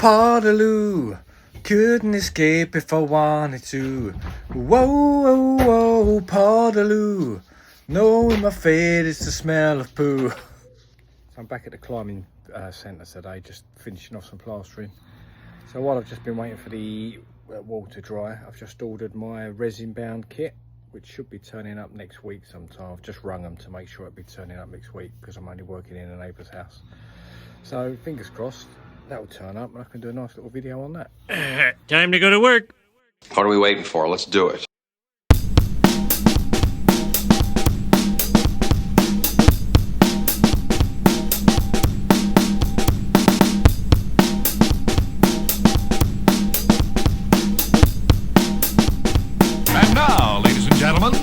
Portaloo, couldn't escape if I wanted to. Whoa, whoa, whoa, Portaloo, knowing my fate is the smell of poo. So I'm back at the climbing centre today, just finishing off some plastering. So while I've just been waiting for the wall to dry, I've just ordered my resin bound kit, which should be turning up next week sometime. I've just rung them to make sure it'll be turning up next week because I'm only working in a neighbour's house. So fingers crossed that'll turn up and I can do a nice little video on that. Time to go to work. What are we waiting for? Let's do it. And now, ladies and gentlemen,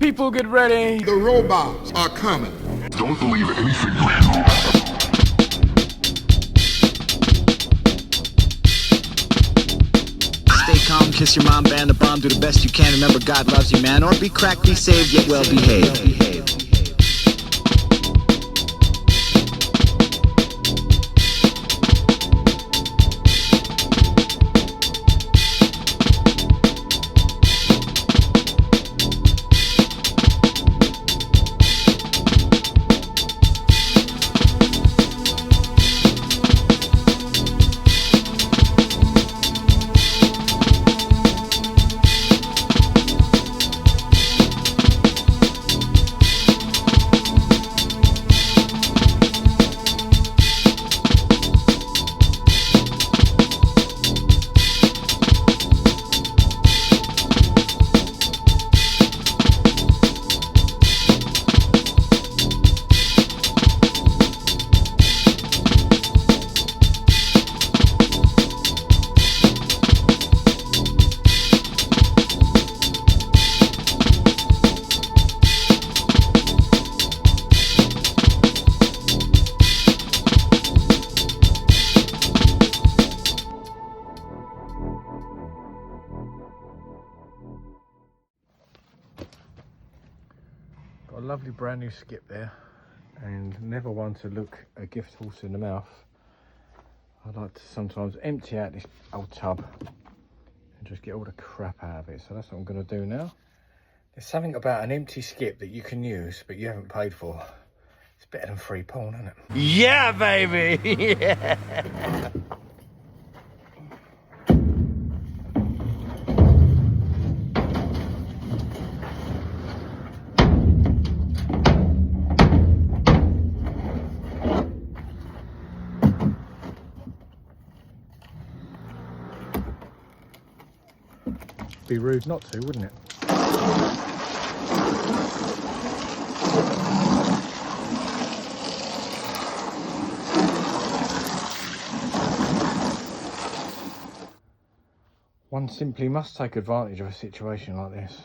People get ready. The robots are coming. don't believe anything you hear. Stay calm, kiss your mom, ban the bomb, do the best you can. Remember, God loves you, man. Or be cracked, be saved, yet well behaved. Got a lovely brand new skip there, and never one to look a gift horse in the mouth. I like to sometimes empty out this old tub and just get all the crap out of it. So that's what I'm going to do now. There's something about an empty skip that you can use but you haven't paid for. It's better than free porn, isn't it? Yeah, baby. Yeah. Be rude not to, wouldn't it? One simply must take advantage of a situation like this.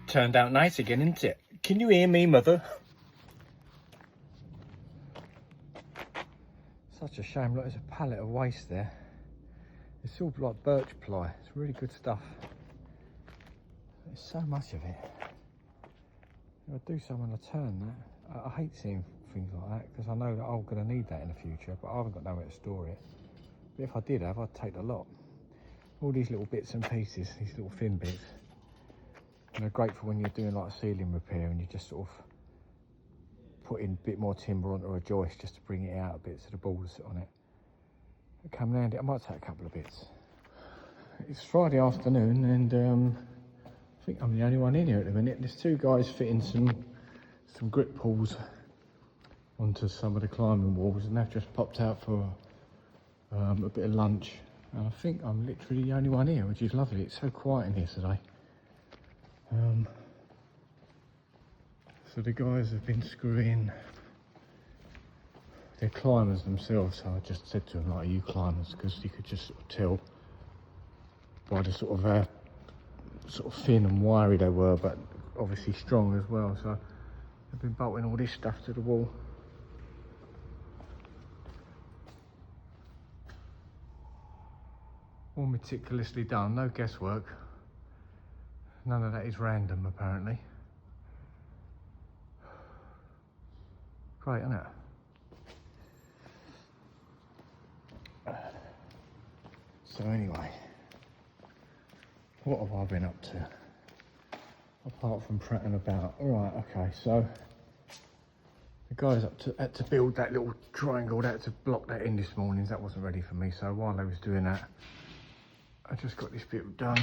Turned out nice again, isn't it? Can you hear me, mother? Such a shame. Look, there's a pallet of waste there. It's all like birch ply. It's really good stuff. There's so much of it. If I do something to turn that, I hate seeing things like that because I know that I'm going to need that in the future, but I haven't got nowhere to store it. But if I did have, I'd take a lot. All these little bits and pieces, these little thin bits. And they're great for when you're doing like a ceiling repair and you just sort of put in a bit more timber onto a joist just to bring it out a bit so the balls sit on it. It come round it, I might take a couple of bits. It's Friday afternoon and I think I'm the only one in here at the minute. There's two guys fitting some grip pulls onto some of the climbing walls and they've just popped out for a bit of lunch, and I think I'm literally the only one here, which is lovely. It's so quiet in here today. So the guys have been screwing. They're climbers themselves, so I just said to them, like, are you climbers? Because you could just sort of tell by the sort of thin and wiry they were, but obviously strong as well. So they've been bolting all this stuff to the wall. All meticulously done, no guesswork. None of that is random, apparently. Great, isn't it? So anyway, what have I been up to? Apart from prattling about. Alright, okay, so the guys had to build that little triangle, that to block that in this morning. That wasn't ready for me, so while they was doing that, I just got this bit done.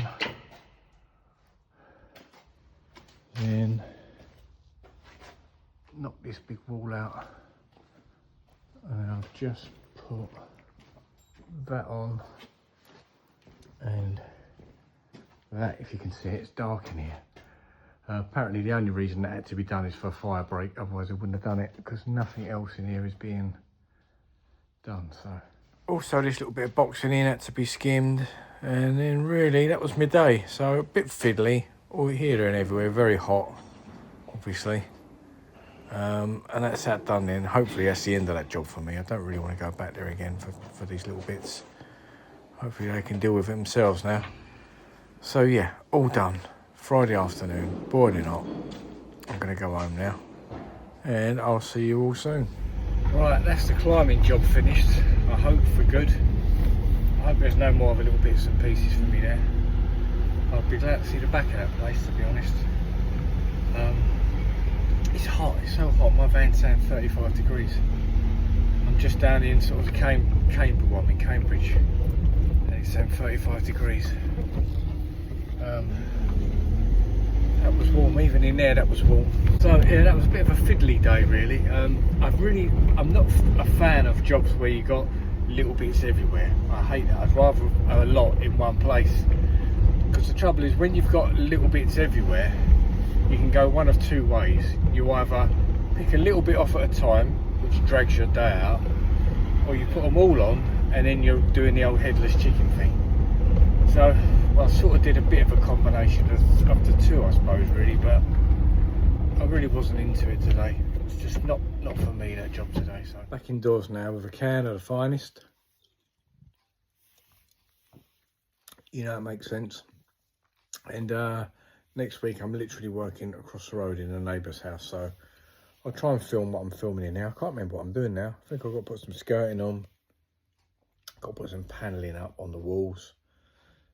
Then knocked this big wall out, and then I've just put that on, and that, if you can see it, it's dark in here. Apparently the only reason that had to be done is for a fire break, otherwise I wouldn't have done it, because nothing else in here is being done. So also this little bit of boxing in had to be skimmed, and then really that was midday, so a bit fiddly, all here, there and everywhere, very hot obviously. And that's that done then. Hopefully that's the end of that job for me. I don't really want to go back there again for these little bits. Hopefully they can deal with it themselves now. So yeah, all done. Friday afternoon, boiling hot. I'm going to go home now, and I'll see you all soon. Right, that's the climbing job finished. I hope for good. I hope there's no more of the little bits and pieces for me there. I'd be glad to see the back of that place, to be honest. It's hot, it's so hot. My van's saying 35 degrees. I'm just down in sort of the Cambridge, and it's saying 35 degrees. That was warm, even in there that was warm. So yeah, that was a bit of a fiddly day really. I'm not a fan of jobs where you got little bits everywhere. I hate that. I'd rather a lot in one place. Because the trouble is, when you've got little bits everywhere, you can go one of two ways. You either pick a little bit off at a time, which drags your day out, or you put them all on and then you're doing the old headless chicken thing. So, well, I sort of did a bit of a combination of the two, I suppose, really, but I really wasn't into it today. It's just not for me, that job today. So back indoors now with a can of the finest. You know, it makes sense. And next week I'm literally working across the road in a neighbour's house, so I'll try and film what I'm filming in now. I can't remember what I'm doing now. I think I've got to put some skirting on, got to put some panelling up on the walls,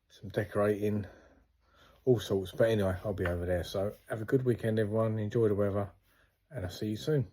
some decorating, all sorts. But anyway, I'll be over there. So have a good weekend everyone, enjoy the weather, and I'll see you soon.